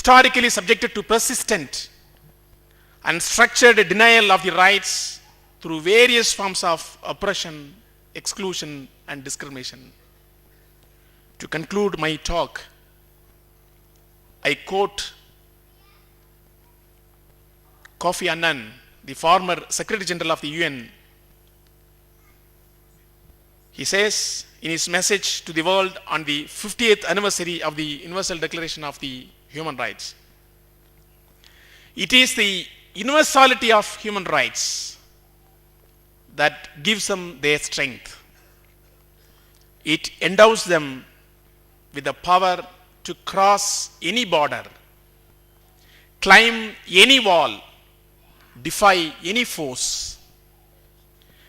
historically subjected to persistent and structured denial of the rights through various forms of oppression, exclusion, and discrimination. To conclude my talk, I quote Kofi Annan, the former Secretary General of the UN. He says in his message to the world on the 50th anniversary of the Universal Declaration of the Human Rights, it is the universality of human rights that gives them their strength. It endows them with the power to cross any border, climb any wall, defy any force.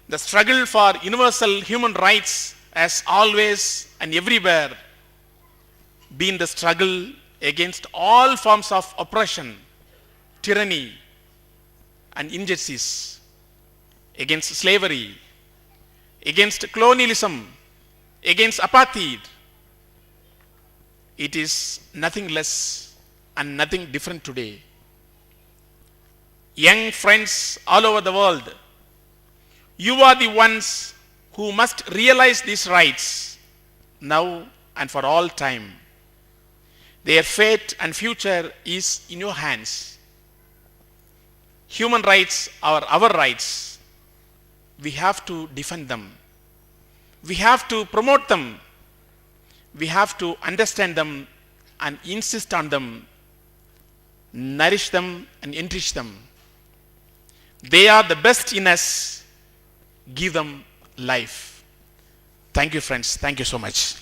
The struggle for universal human rights has always and everywhere been the struggle against all forms of oppression, tyranny, and injustice, against slavery, against colonialism, against apartheid. It is nothing less and nothing different today. Young friends all over the world, you are the ones who must realize these rights now and for all time. Their fate and future is in your hands. Human rights are our rights. We have to defend them. We have to promote them. We have to understand them and insist on them, nourish them and enrich them. They are the best in us. Give them life. Thank you, friends. Thank you so much.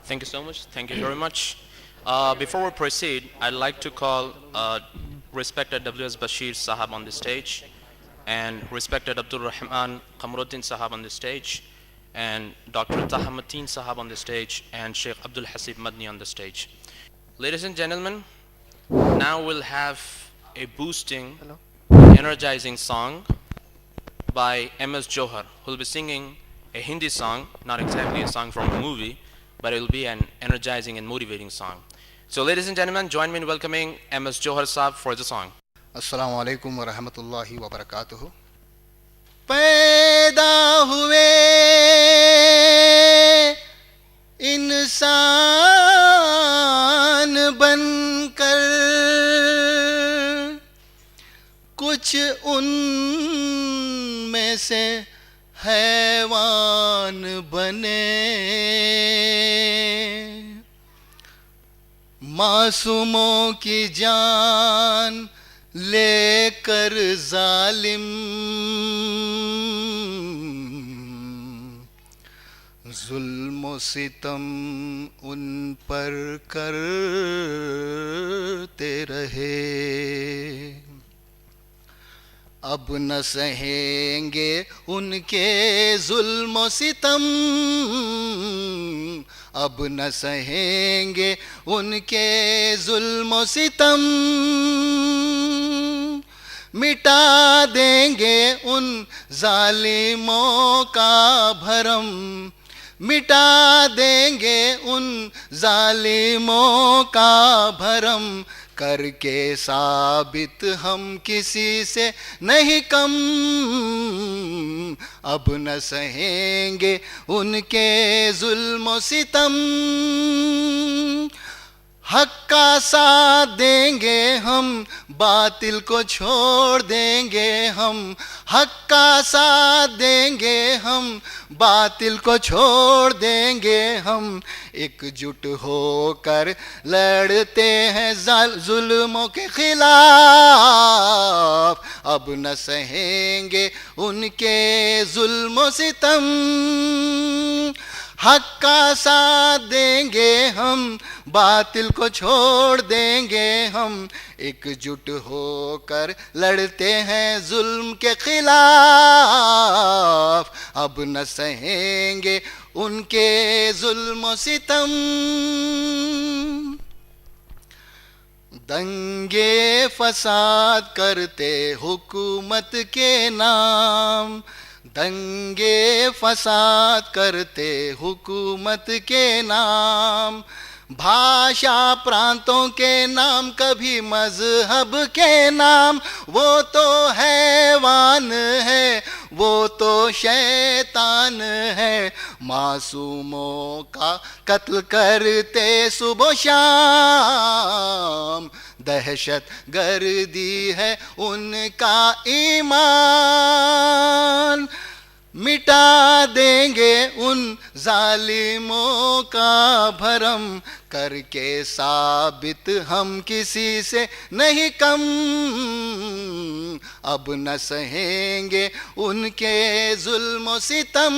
Thank you so much. Thank you very much. Before we proceed, I'd like to call respected W.S. Bashir Sahab on the stage, and respected Abdul Rahman Qamruddin Sahab on the stage, and Dr. Taha Mateen Sahab on the stage, and Sheikh Abdul Hasib Madni on the stage. Ladies and gentlemen, now we'll have a boosting, energizing song by M.S. Johar, who will be singing a Hindi song, not exactly a song from a movie, but it will be an energizing and motivating song. So ladies and gentlemen, join me in welcoming M.S. Johar Sahab for the song. Assalamu alaikum wa rahmatullahi wa barakatuhu. पैदा हुए इंसान बनकर, कुछ उनमें से हैवान बने, मासूमों की जान लेकर जालिम जुल्म सितम उन पर करते रहे। अब न सहेंगे उनके जुल्म सितम, अब न सहेंगे उनके जुल्म सितम, मिटा देंगे उन जालिमों का भरम, मिटा देंगे उन जालिमों का भरम, करके साबित हम किसी से नहीं कम, अब न सहेंगे उनके जुल्म सितम, हक का साथ देंगे हम, बातिल को छोड़ देंगे हम, हक का साथ देंगे हम, बातिल को छोड़ देंगे हम, एकजुट होकर लड़ते हैं जुल्मों के खिलाफ, अब न सहेंगे उनके जुल्म सितम, हक का साथ देंगे हम, बातिल को छोड़ देंगे हम, एकजुट होकर लड़ते हैं जुल्म के खिलाफ, अब न सहेंगे उनके जुल्म सितम। दंगे फसाद करते हुकूमत के नाम, दंगे फसाद करते हुकूमत के नाम, بھاشا پرانتوں کے نام کبھی مذہب کے نام، وہ تو حیوان ہے وہ تو شیطان ہے، معصوموں کا قتل کرتے صبح و شام، دہشت گردی ہے ان کا ایمان، مٹا دیں گے ان ظالموں کا بھرم، کر کے ثابت ہم کسی سے نہیں کم، اب نہ سہیں گے ان کے ظلم و ستم،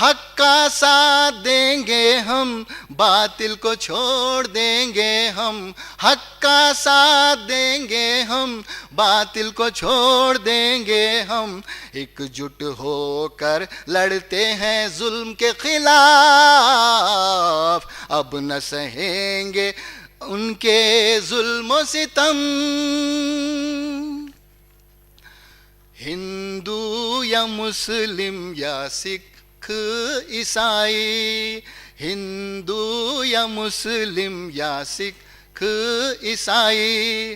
حق کا ساتھ دیں گے ہم باطل کو چھوڑ دیں گے ہم، حق کا ساتھ دیں گے ہم باطل کو چھوڑ دیں گے ہم، ایک جٹ ہو کر لڑتے ہیں ظلم کے خلاف، اب نہ سہیں گے ان کے ظلم و ستم، ہندو یا مسلم یا سکھ عیسائی، ہندو یا مسلم یا سکھ عیسائی،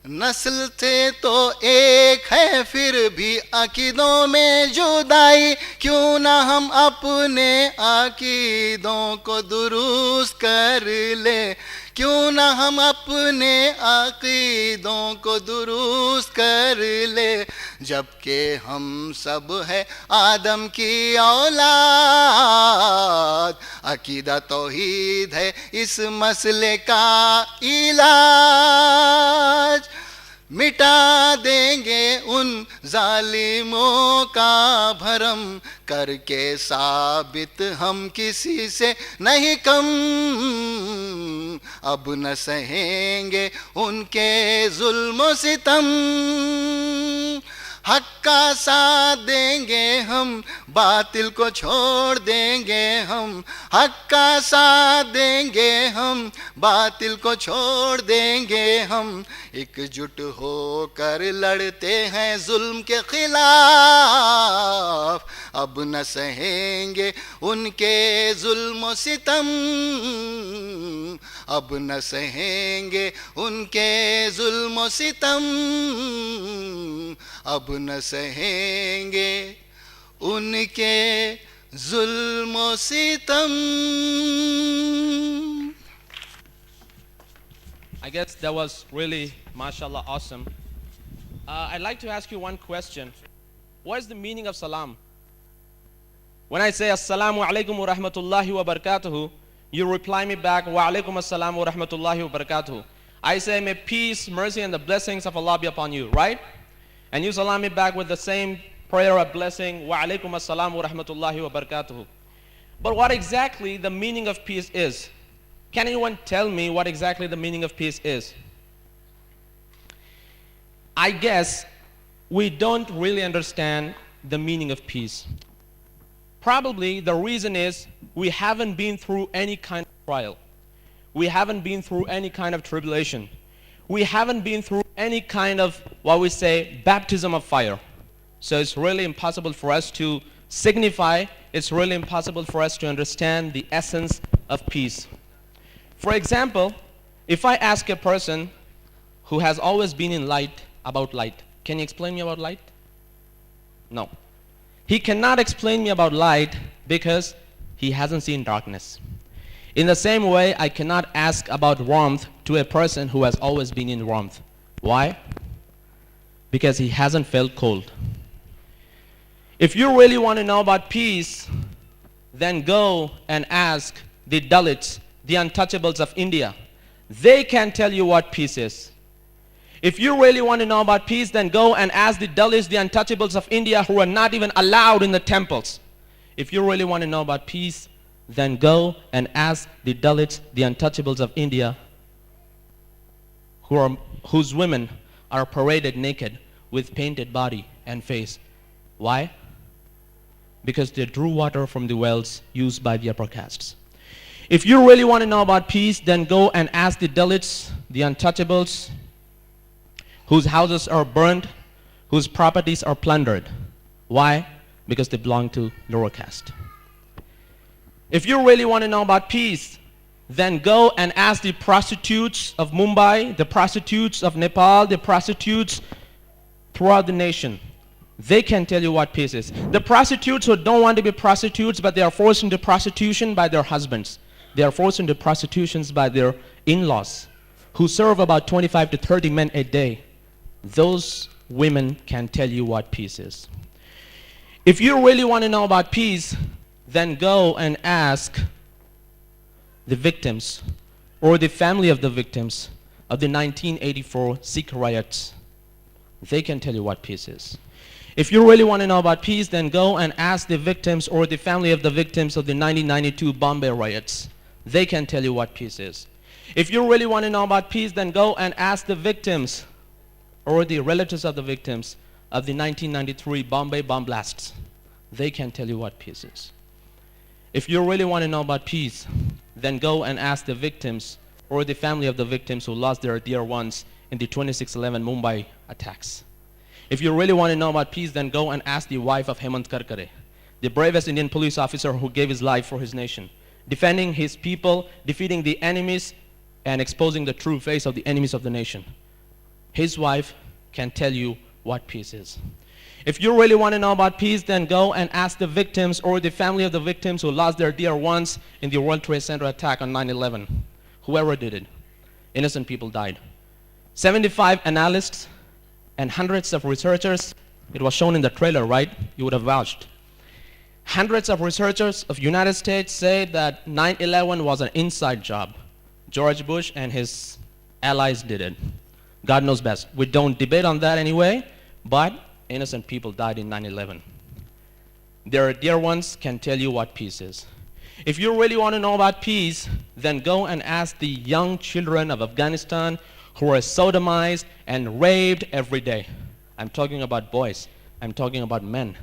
نسل تھے تو ایک ہے پھر بھی عقیدوں میں جدائی، کیوں نہ ہم اپنے عقیدوں کو درست کر لے، کیوں نہ ہم اپنے عقیدوں کو درست کر لے، جبکہ ہم سب ہے آدم کی اولاد، عقیدہ توحید ہے اس مسئلے کا علاج، مٹا دیں گے ان ظالموں کا بھرم، کر کے ثابت ہم کسی سے نہیں کم، اب نہ سہیں گے ان کے ظلم و ستم، حق کا ساتھ دیں گے ہم باطل کو چھوڑ دیں گے ہم، حق کا ساتھ دیں گے ہم باطل کو چھوڑ دیں گے ہم، ایک جٹ ہو کر لڑتے ہیں ظلم کے خلاف، اب نہ سہیں گے ان کے ظلم و ستم، اب نہ سہیں گے ان کے ظلم و ستم، اب نہ سہیں گے ان کے ظلم و ستم۔ I guess that was really, mashallah, awesome. I'd like to ask you one question. What is the meaning of salam? When I say assalamu alaikum wa rahmatullahi wa barakatuhu, you reply me back wa alaikum assalam wa rahmatullahi wa barakatuhu. I say may peace, mercy and the blessings of Allah be upon you, right? And you salam me back with the same prayer of blessing wa alaikum assalam wa rahmatullahi wa barakatuhu. But what exactly the meaning of peace is? Can anyone tell me what exactly the meaning of peace is? I guess we don't really understand the meaning of peace. Probably the reason is we haven't been through any kind of trial. We haven't been through any kind of tribulation. We haven't been through any kind of, what we say, baptism of fire. So it's really impossible for us to signify, it's really impossible for us to understand the essence of peace. For example, if I ask a person who has always been in light about light, can you explain me about light? No. He cannot explain me about light because he hasn't seen darkness. In the same way, I cannot ask about warmth to a person who has always been in warmth. Why? Because he hasn't felt cold. If you really want to know about peace, then go and ask the Dalits, the untouchables of India. They can tell you what peace is. If you really want to know about peace, then go and ask the Dalits, the untouchables of India, who are not even allowed in the temples. If you really want to know about peace, then go and ask the Dalits, the untouchables of India, whose women are paraded naked with painted body and face. Why? Because they drew water from the wells used by the upper castes. If you really want to know about peace, then go and ask the Dalits, the untouchables, whose houses are burned, whose properties are plundered. Why? Because they belong to lower caste. If you really want to know about peace, then go and ask the prostitutes of Mumbai, the prostitutes of Nepal, the prostitutes throughout the nation. They can tell you what peace is. The prostitutes who don't want to be prostitutes, but they are forced into prostitution by their husbands. They are forced into prostitutions by their in-laws, who serve about 25 to 30 men a day. Those women can tell you what peace is. If you really want to know about peace, then go and ask the victims or the family of the victims of the 1984 Sikh riots. They can tell you what peace is. If you really want to know about peace, then go and ask the victims or the family of the victims of the 1992 Bombay riots. They can tell you what peace is. If you really want to know about peace, then go and ask the victims or the relatives of the victims of the 1993 Bombay bomb blasts. They can tell you what peace is. If you really want to know about peace, then go and ask the victims or the family of the victims who lost their dear ones in the 26/11 Mumbai attacks. If you really want to know about peace, then go and ask the wife of Hemant Karkare, the bravest Indian police officer who gave his life for his nation, defending his people, defeating the enemies, and exposing the true face of the enemies of the nation. His wife can tell you what peace is. If you really want to know about peace, then go and ask the victims or the family of the victims who lost their dear ones in the World Trade Center attack on 9/11. Whoever did it, innocent people died. 75 analysts and hundreds of researchers, it was shown in the trailer, right? You would have vouched. Hundreds of researchers of United States say that 9/11 was an inside job. George Bush and his allies did it. God knows best. We don't debate on that anyway, but innocent people died in 9/11. Their dear ones can tell you what peace is. If you really want to know about peace, then go and ask the young children of Afghanistan who are sodomized and raped every day. I'm talking about boys. I'm talking about men.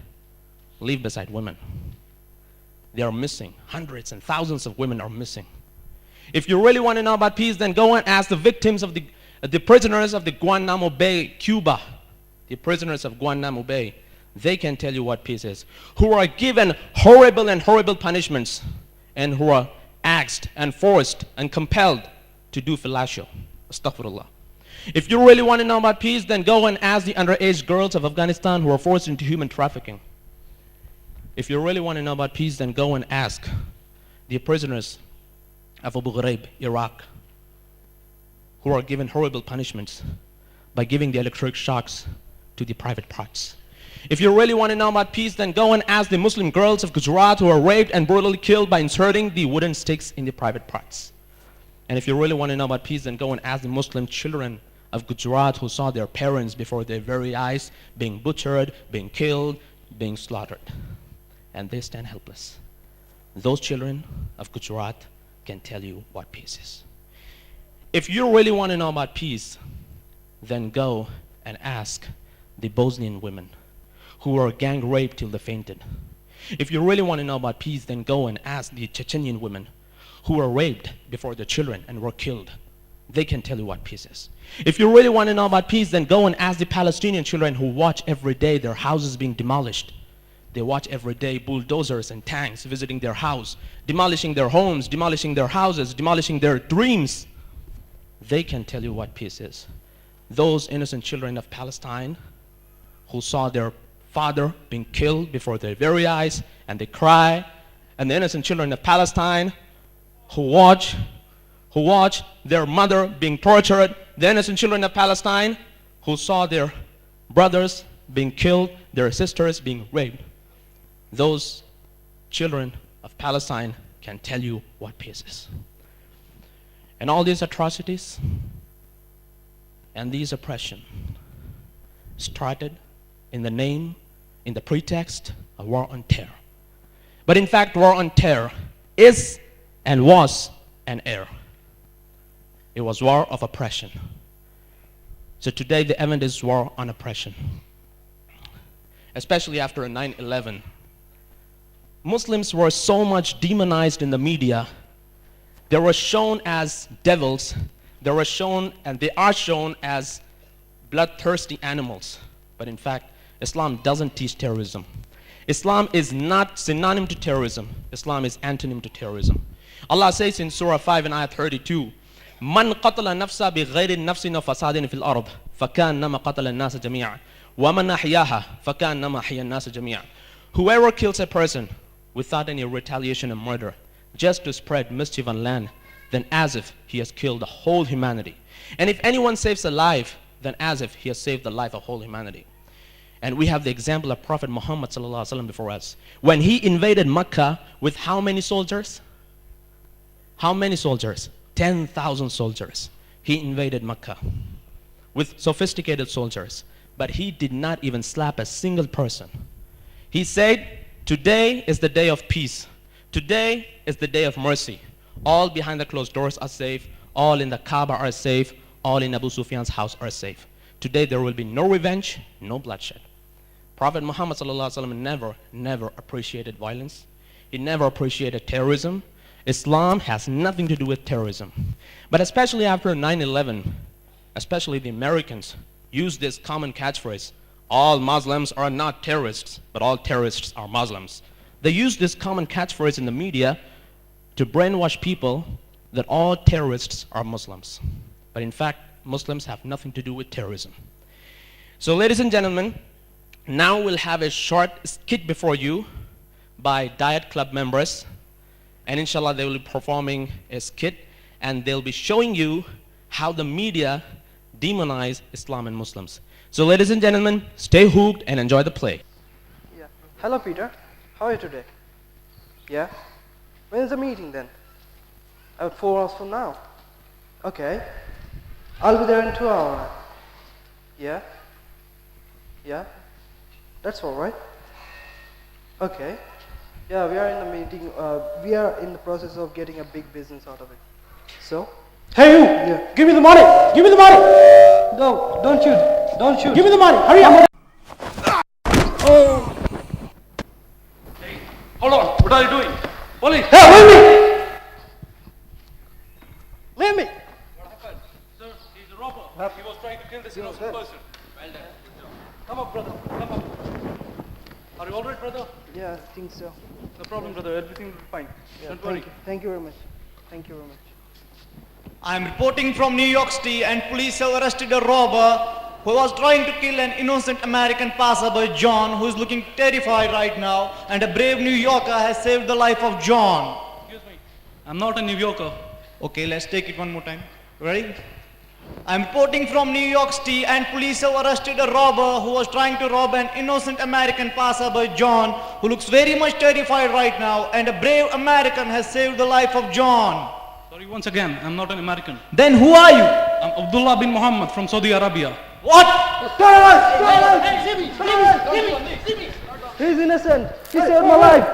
Leave beside women. They are missing. Hundreds and thousands of women are missing. If you really want to know about peace, then go and ask the victims of the prisoners of the Guantanamo Bay, Cuba. The prisoners of Guantanamo Bay. They can tell you what peace is. Who are given horrible punishments and who are asked and forced and compelled to do fellatio. Astaghfirullah. If you really want to know about peace, then go and ask the underage girls of Afghanistan who are forced into human trafficking. If you really want to know about peace, then go and ask the prisoners of Abu Ghraib, Iraq, who are given horrible punishments by giving the electric shocks to the private parts. If you really want to know about peace, then go and ask the Muslim girls of Gujarat who are raped and brutally killed by inserting the wooden sticks in the private parts. And if you really want to know about peace, then go and ask the Muslim children of Gujarat who saw their parents before their very eyes being butchered, being killed, being slaughtered. And they stand helpless. Those children of Gujarat can tell you what peace is. If you really want to know about peace, then go and ask the Bosnian women who were gang raped till they fainted. If you really want to know about peace, then go and ask the Chechenian women who were raped before their children and were killed. They can tell you what peace is. If you really want to know about peace, then go and ask the Palestinian children who watch every day their houses being demolished. They watch every day bulldozers and tanks visiting their house, demolishing their homes, demolishing their houses, demolishing their dreams. They can tell you what peace is. Those innocent children of Palestine who saw their father being killed before their very eyes and they cry, and the innocent children of Palestine who watch their mother being tortured, the innocent children of Palestine who saw their brothers being killed, their sisters being raped. Those children of Palestine can tell you what peace is. And all these atrocities and these oppression started in the name, in the pretext of war on terror. But in fact, war on terror is and was an error. It was war of oppression. So today the event is war on oppression. Especially after 9/11. Muslims were so much demonized in the media. They were shown as devils. They were shown, and they are shown as bloodthirsty animals. But in fact, Islam doesn't teach terrorism. Islam is not synonym to terrorism. Islam is antonym to terrorism. Allah says in Surah 5 and Ayah 32, من قتل نفسا بغير نفس وفساد في الأرض فكأنما قتل الناس جميعا ومن أحياها فكأنما أحيا الناس جميعا. Whoever kills a person without any retaliation and murder, just to spread mischief on land, then as if he has killed the whole humanity. And if anyone saves a life, then as if he has saved the life of whole humanity. And we have the example of Prophet Muhammad ﷺ before us. When he invaded Mecca with how many soldiers? How many soldiers? 10,000 soldiers. He invaded Mecca with sophisticated soldiers. But he did not even slap a single person. He said, today is the day of peace. Today is the day of mercy. All behind the closed doors are safe. All in the Kaaba are safe. All in Abu Sufyan's house are safe. Today there will be no revenge, no bloodshed. Prophet Muhammad ﷺ never appreciated violence. He never appreciated terrorism. Islam has nothing to do with terrorism. But especially after 9/11, especially the Americans used this common catchphrase, all Muslims are not terrorists, but all terrorists are Muslims. They used this common catchphrase in the media to brainwash people that all terrorists are Muslims. But in fact, Muslims have nothing to do with terrorism. So ladies and gentlemen, now we'll have a short skit before you by Diet Club members. And inshallah, they will be performing a skit and they'll be showing you how the media demonize Islam and Muslims. So ladies and gentlemen, stay hooked and enjoy the play. Yeah. Hello, Peter. How are you today? Yeah? When is the meeting then? About 4 hours from now. Okay. I'll be there in 2 hours. Yeah? Yeah? That's all right. Okay. Yeah, we are in the meeting. We are in the process of getting a big business out of it. So? Hey you! Yeah. Give me the money! Give me the money! No, don't shoot. Don't shoot. Give me the money! Hurry up! Oh. Hey, hold on! What are you doing? Police! Hey, leave me! Leave me! What happened? Sir, he's a robber. He was trying to kill this innocent person. Well done. Come up, brother. Come up. Are you alright, brother? Yeah, I think so. No problem, brother. Everything will be fine. Yeah, Don't worry. Thank you very much. Thank you very much. I am reporting from New York City, and police have arrested a robber who was trying to kill an innocent American passerby, John, who is looking terrified right now, and a brave New Yorker has saved the life of John. Excuse me. I'm not a New Yorker. Okay, let's take it one more time. Ready? I am reporting from New York City, and police have arrested a robber who was trying to rob an innocent American passerby, John, who looks very much terrified right now, and a brave American has saved the life of John. Sorry once again. I'm not an American. Then who are you? I'm Abdullah bin Muhammad from Saudi Arabia. What? He's innocent. He saved my life.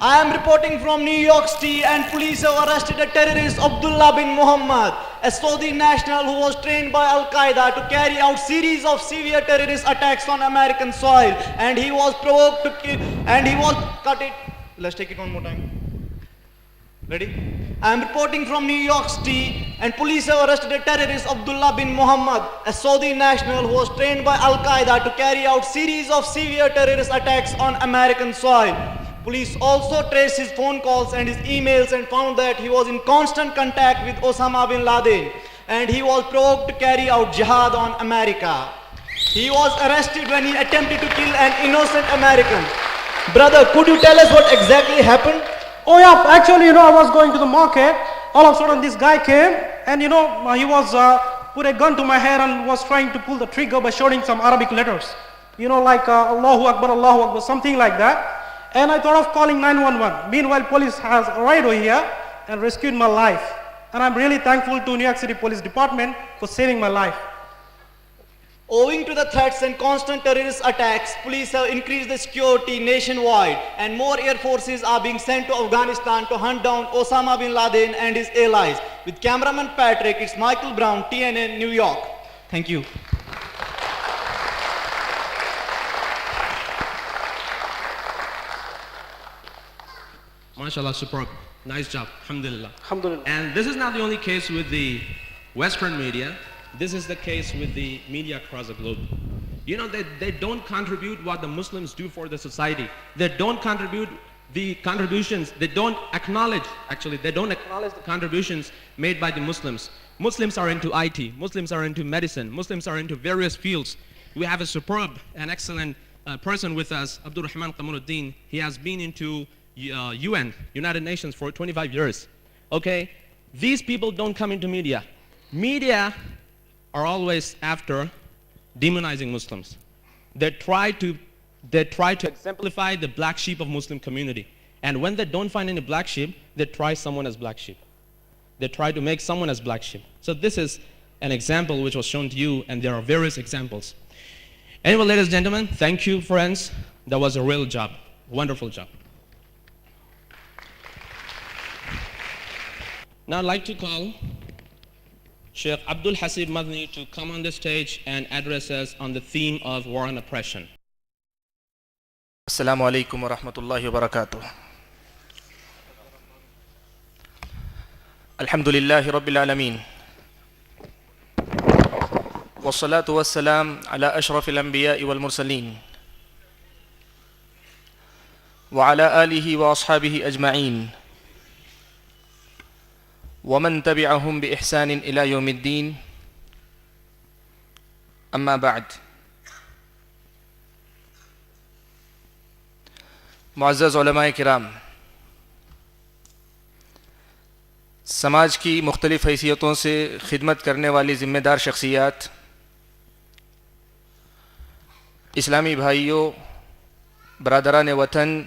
I am reporting from New York City, and police have arrested a terrorist, Abdullah bin Muhammad, a Saudi national who was trained by Al-Qaeda to carry out series of severe terrorist attacks on American soil, and he was provoked to kill, and he was cut it. Let's take it one more time. Ready? I am reporting from New York City, and police have arrested a terrorist, Abdullah bin Muhammad, a Saudi national who was trained by Al-Qaeda to carry out series of severe terrorist attacks on American soil. Police also traced his phone calls and his emails and found that he was in constant contact with Osama bin Laden, and he was provoked to carry out jihad on America. He was arrested when he attempted to kill an innocent American. Brother, could you tell us what exactly happened? Oh yeah, actually, I was going to the market. All of a sudden, this guy came, and he was put a gun to my head and was trying to pull the trigger by shouting some Arabic letters. Like Allahu Akbar, something like that. And I thought of calling 911. Meanwhile, police has arrived over here and rescued my life. And I'm really thankful to New York City Police Department for saving my life. Owing to the threats and constant terrorist attacks, police have increased the security nationwide, and more air forces are being sent to Afghanistan to hunt down Osama bin Laden and his allies. With cameraman Patrick, it's Michael Brown, TNN, New York. Thank you. MashaAllah, superb. Nice job. Alhamdulillah. Alhamdulillah. And this is not the only case with the Western media. This is the case with the media across the globe. You know, they don't contribute what the Muslims do for the society. They don't contribute the contributions. They don't acknowledge the contributions made by the Muslims. Muslims are into IT. Muslims are into medicine. Muslims are into various fields. We have a superb and excellent person with us, Abdul Rahman Qamaruddin. He has been into UN, United Nations, for 25 years. Okay? These people don't come into media. Media are always after demonizing Muslims. They try to exemplify the black sheep of Muslim community. And when they don't find any black sheep, they try someone as black sheep. They try to make someone as black sheep. So this is an example which was shown to you, and there are various examples. Anyway, ladies and gentlemen, thank you, friends. That was a real job, wonderful job. Now I'd like to call Sheikh Abdul Hasib Madni to come on the stage and address us on the theme of war and oppression. Assalamu alaikum wa rahmatullahi wa barakatuh. Alhamdulillahi rabbil alameen. Wassalatu wassalam ala ashrafil anbiya'i wal mursaleen. Wa ala alihi wa ashabihi ajma'in. ومن تبعهم بإحسان إلى يوم الدين أما بعد. معزز علماء کرام، سماج کی مختلف حیثیتوں سے خدمت کرنے والی ذمہ دار شخصیات، اسلامی بھائیوں، برادران وطن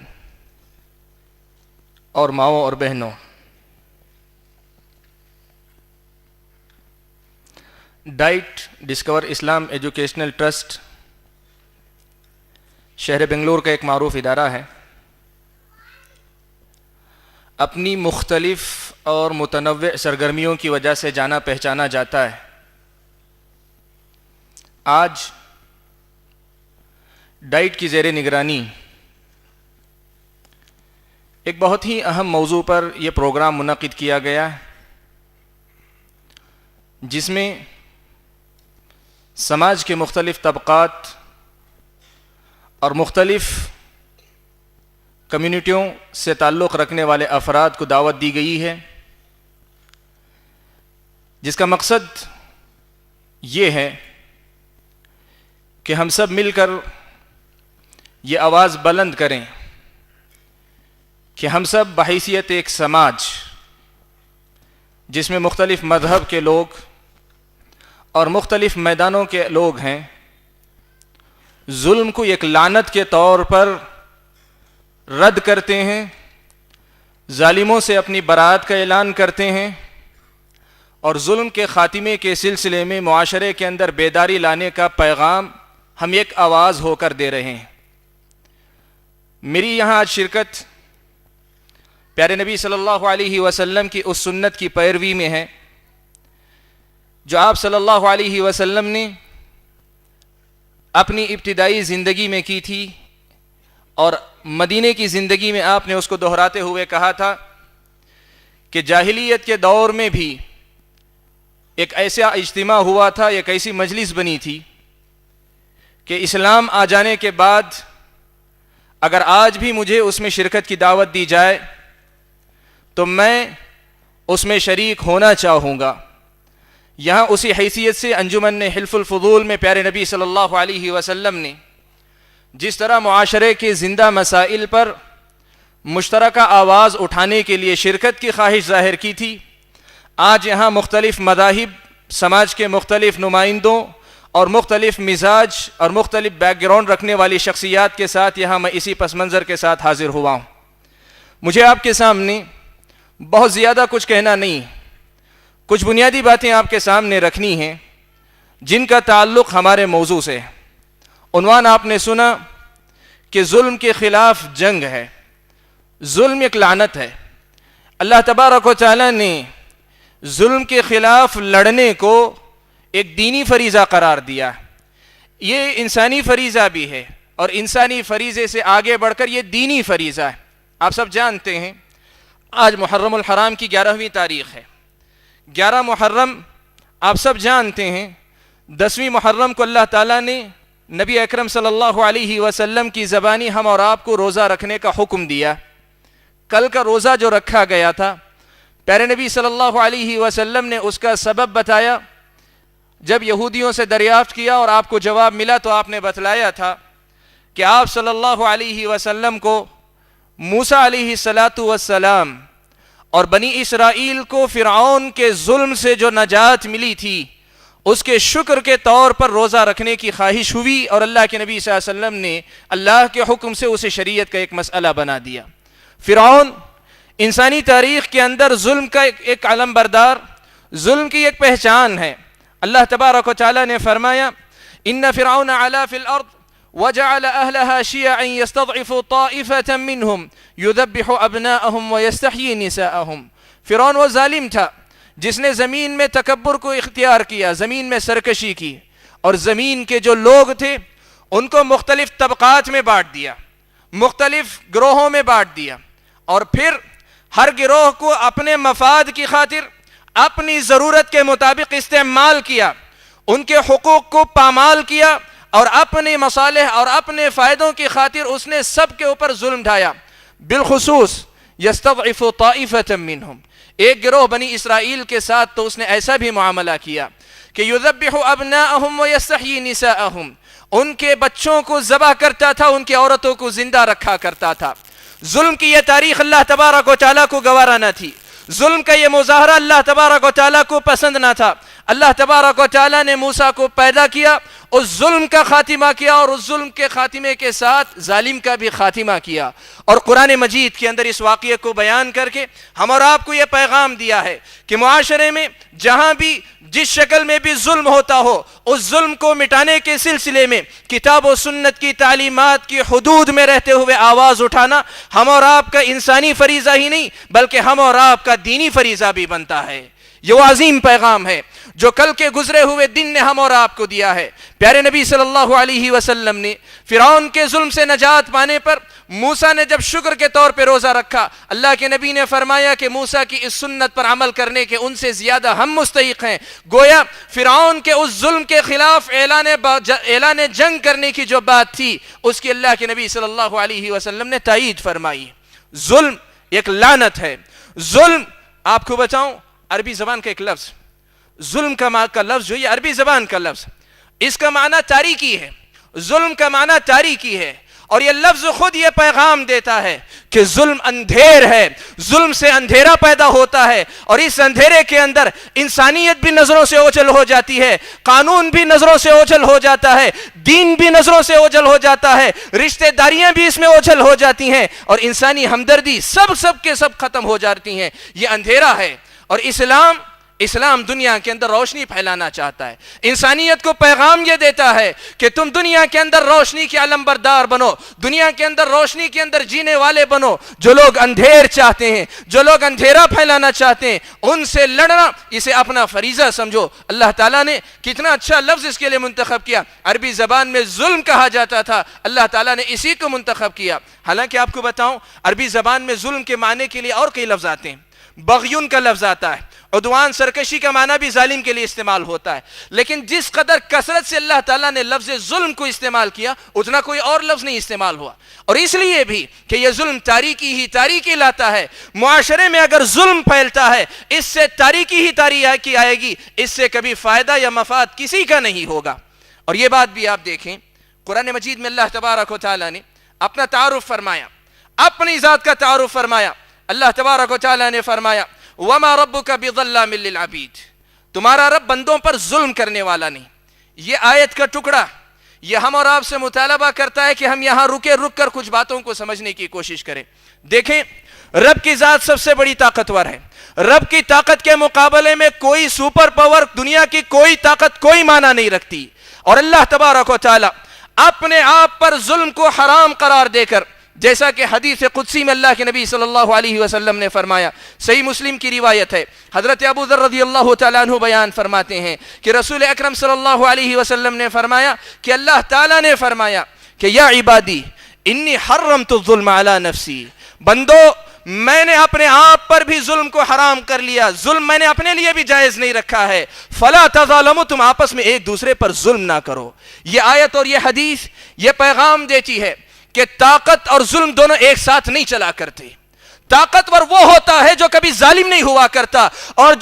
اور ماؤں اور بہنوں، ڈائٹ ڈسکور اسلام ایجوکیشنل ٹرسٹ شہر بنگلور کا ایک معروف ادارہ ہے. اپنی مختلف اور متنوع سرگرمیوں کی وجہ سے جانا پہچانا جاتا ہے. آج ڈائٹ کی زیر نگرانی ایک بہت ہی اہم موضوع پر یہ پروگرام منعقد کیا گیا ہے، جس میں سماج کے مختلف طبقات اور مختلف کمیونٹیوں سے تعلق رکھنے والے افراد کو دعوت دی گئی ہے، جس کا مقصد یہ ہے کہ ہم سب مل کر یہ آواز بلند کریں کہ ہم سب بحیثیت ایک سماج جس میں مختلف مذہب کے لوگ اور مختلف میدانوں کے لوگ ہیں، ظلم کو ایک لعنت کے طور پر رد کرتے ہیں، ظالموں سے اپنی برات کا اعلان کرتے ہیں، اور ظلم کے خاتمے کے سلسلے میں معاشرے کے اندر بیداری لانے کا پیغام ہم ایک آواز ہو کر دے رہے ہیں. میری یہاں آج شرکت پیارے نبی صلی اللہ علیہ وسلم کی اس سنت کی پیروی میں ہے جو آپ صلی اللہ علیہ وسلم نے اپنی ابتدائی زندگی میں کی تھی، اور مدینے کی زندگی میں آپ نے اس کو دہراتے ہوئے کہا تھا کہ جاہلیت کے دور میں بھی ایک ایسا اجتماع ہوا تھا، ایک ایسی مجلس بنی تھی کہ اسلام آ جانے کے بعد اگر آج بھی مجھے اس میں شرکت کی دعوت دی جائے تو میں اس میں شریک ہونا چاہوں گا. یہاں اسی حیثیت سے انجمن حلف الفضول میں پیارے نبی صلی اللہ علیہ وسلم نے جس طرح معاشرے کے زندہ مسائل پر مشترکہ آواز اٹھانے کے لیے شرکت کی خواہش ظاہر کی تھی، آج یہاں مختلف مذاہب، سماج کے مختلف نمائندوں اور مختلف مزاج اور مختلف بیک گراؤنڈ رکھنے والی شخصیات کے ساتھ یہاں میں اسی پس منظر کے ساتھ حاضر ہوا ہوں. مجھے آپ کے سامنے بہت زیادہ کچھ کہنا نہیں، کچھ بنیادی باتیں آپ کے سامنے رکھنی ہیں جن کا تعلق ہمارے موضوع سے ہے. عنوان آپ نے سنا کہ ظلم کے خلاف جنگ ہے، ظلم ایک لعنت ہے. اللہ تبارک و تعالی نے ظلم کے خلاف لڑنے کو ایک دینی فریضہ قرار دیا. یہ انسانی فریضہ بھی ہے، اور انسانی فریضے سے آگے بڑھ کر یہ دینی فریضہ ہے. آپ سب جانتے ہیں آج محرم الحرام کی 11ویں تاریخ ہے. 11 محرم آپ سب جانتے ہیں 10ویں محرم کو اللہ تعالیٰ نے نبی اکرم صلی اللہ علیہ وسلم کی زبانی ہم اور آپ کو روزہ رکھنے کا حکم دیا. کل کا روزہ جو رکھا گیا تھا پیارے نبی صلی اللہ علیہ وسلم نے اس کا سبب بتایا. جب یہودیوں سے دریافت کیا اور آپ کو جواب ملا تو آپ نے بتلایا تھا کہ آپ صلی اللہ علیہ وسلم کو موسیٰ علیہ السلام اور بنی اسرائیل کو فرعون کے ظلم سے جو نجات ملی تھی اس کے شکر کے طور پر روزہ رکھنے کی خواہش ہوئی، اور اللہ کے نبی صلی اللہ علیہ وسلم نے اللہ کے حکم سے اسے شریعت کا ایک مسئلہ بنا دیا. فرعون انسانی تاریخ کے اندر ظلم کا ایک علم بردار، ظلم کی ایک پہچان ہے. اللہ تبارک و تعالیٰ نے فرمایا ان فرعون علا فی الارض وجعل اہلها شیعا یستضعف طائفة منہم یذبح ابناءهم ویستحیی نساءهم. فرعون وہ ظالم تھا جس نے زمین میں تکبر کو اختیار کیا، زمین میں سرکشی کی، اور زمین کے جو لوگ تھے ان کو مختلف طبقات میں بانٹ دیا، مختلف گروہوں میں بانٹ دیا، اور پھر ہر گروہ کو اپنے مفاد کی خاطر اپنی ضرورت کے مطابق استعمال کیا، ان کے حقوق کو پامال کیا، اور اپنے مصالح اور اپنے فائدوں کی خاطر اس نے سب کے اوپر ظلم ڈھایا. بالخصوص یستضعف طائفة منہم، ایک گروہ بنی اسرائیل کے ساتھ تو اس نے ایسا بھی معاملہ کیا کہ یذبح ابناءهم ویستحیی نساءهم، ان کے بچوں کو ذبح کرتا تھا، ان کی عورتوں کو زندہ رکھا کرتا تھا. ظلم کی یہ تاریخ اللہ تبارک و تعالیٰ کو گوارا نہ تھی، ظلم کا یہ مظاہرہ اللہ تبارک و تعالیٰ کو پسند نہ تھا. اللہ تبارک و تعالیٰ نے موسیٰ کو پیدا کیا، اس ظلم کا خاتمہ کیا، اور اس ظلم کے خاتمے کے ساتھ ظالم کا بھی خاتمہ کیا. اور قرآن مجید کے اندر اس واقعے کو بیان کر کے ہم اور آپ کو یہ پیغام دیا ہے کہ معاشرے میں جہاں بھی جس شکل میں بھی ظلم ہوتا ہو، اس ظلم کو مٹانے کے سلسلے میں کتاب و سنت کی تعلیمات کی حدود میں رہتے ہوئے آواز اٹھانا ہم اور آپ کا انسانی فریضہ ہی نہیں بلکہ ہم اور آپ کا دینی فریضہ بھی بنتا ہے. یہ وہ عظیم پیغام ہے جو کل کے گزرے ہوئے دن نے ہم اور آپ کو دیا ہے. پیارے نبی صلی اللہ علیہ وسلم نے فرعون کے ظلم سے نجات پانے پر موسیٰ نے جب شکر کے طور پہ روزہ رکھا، اللہ کے نبی نے فرمایا کہ موسیٰ کی اس سنت پر عمل کرنے کے ان سے زیادہ ہم مستحق ہیں. گویا فرعون کے اس ظلم کے خلاف اعلان جنگ کرنے کی جو بات تھی اس کی اللہ کے نبی صلی اللہ علیہ وسلم نے تائید فرمائی. ظلم ایک لعنت ہے. ظلم، آپ کو بتاؤں، عربی زبان کا ایک لفظ ظلم کا لفظ جو یہ عربی زبان کا لفظ، اس کا معنی تاریکی ہے. ظلم کا معنی تاریکی ہے، اور یہ لفظ خود یہ پیغام دیتا ہے کہ ظلم اندھیر ہے، ظلم سے اندھیرا پیدا ہوتا ہے، اور اس اندھیرے کے اندر انسانیت بھی نظروں سے اوجھل ہو جاتی ہے، قانون بھی نظروں سے اوجھل ہو جاتا ہے، دین بھی نظروں سے اوجھل ہو جاتا ہے، رشتہ داریاں بھی اس میں اوجھل ہو جاتی ہیں، اور انسانی ہمدردی سب کے سب ختم ہو جاتی ہیں. یہ اندھیرا ہے. اور اسلام دنیا کے اندر روشنی پھیلانا چاہتا ہے. انسانیت کو پیغام یہ دیتا ہے کہ تم دنیا کے اندر روشنی کے علم بردار بنو، دنیا کے اندر روشنی کے اندر جینے والے بنو. جو لوگ اندھیر چاہتے ہیں، جو لوگ اندھیرا پھیلانا چاہتے ہیں، ان سے لڑنا اسے اپنا فریضہ سمجھو. اللہ تعالیٰ نے کتنا اچھا لفظ اس کے لیے منتخب کیا. عربی زبان میں ظلم کہا جاتا تھا، اللہ تعالیٰ نے اسی کو منتخب کیا. حالانکہ آپ کو بتاؤں عربی زبان میں ظلم کے معنی کے لیے اور کئی لفظ آتے ہیں. بغیون کا لفظ آتا ہے، عدوان سرکشی کا معنی بھی ظالم کے لیے استعمال ہوتا ہے. لیکن جس قدر کثرت سے اللہ تعالیٰ نے لفظ ظلم کو استعمال کیا اتنا کوئی اور لفظ نہیں استعمال ہوا. اور اس لیے بھی کہ یہ ظلم تاریکی لاتا ہے. معاشرے میں اگر ظلم پھیلتا ہے اس سے تاریکی آئے گی، اس سے کبھی فائدہ یا مفاد کسی کا نہیں ہوگا. اور یہ بات بھی آپ دیکھیں قرآن مجید میں اللہ تبارک و تعالیٰ نے اپنا تعارف فرمایا، اپنی ذات کا تعارف فرمایا. اللہ تبارک و تعالیٰ نے فرمایا وَمَا رَبُّكَ بِظَلَّامٍ لِّلْعَبِيدِ، تمہارا رب بندوں پر ظلم کرنے والا نہیں. یہ آیت کا ٹکڑا یہ ہم اور آپ سے مطالبہ کرتا ہے کہ ہم یہاں رک کر کچھ باتوں کو سمجھنے کی کوشش کریں. دیکھیں، رب کی ذات سب سے بڑی طاقتور ہے. رب کی طاقت کے مقابلے میں کوئی سپر پاور، دنیا کی کوئی طاقت کوئی معنی نہیں رکھتی. اور اللہ تبارک و تعالیٰ اپنے آپ پر ظلم کو حرام قرار دے کر، جیسا کہ حدیث قدسی میں اللہ کے نبی صلی اللہ علیہ وسلم نے فرمایا، صحیح مسلم کی روایت ہے، حضرت ابو ذر رضی اللہ تعالیٰ عنہ بیان فرماتے ہیں کہ رسول اکرم صلی اللہ علیہ وسلم نے فرمایا کہ اللہ تعالیٰ نے فرمایا کہ یا عبادی انی حرمت الظلم علی نفسی، بندو میں نے اپنے آپ پر بھی ظلم کو حرام کر لیا, ظلم میں نے اپنے لیے بھی جائز نہیں رکھا ہے. فلا تظالموا, تم آپس میں ایک دوسرے پر ظلم نہ کرو. یہ آیت اور یہ حدیث یہ پیغام دیتی ہے کہ طاقت اور ظلم دونوں ایک ساتھ نہیں چلا کرتے. طاقتور وہ ہوتا ہے جو کبھی ظالم نہیں ہوا کرتا, اور جو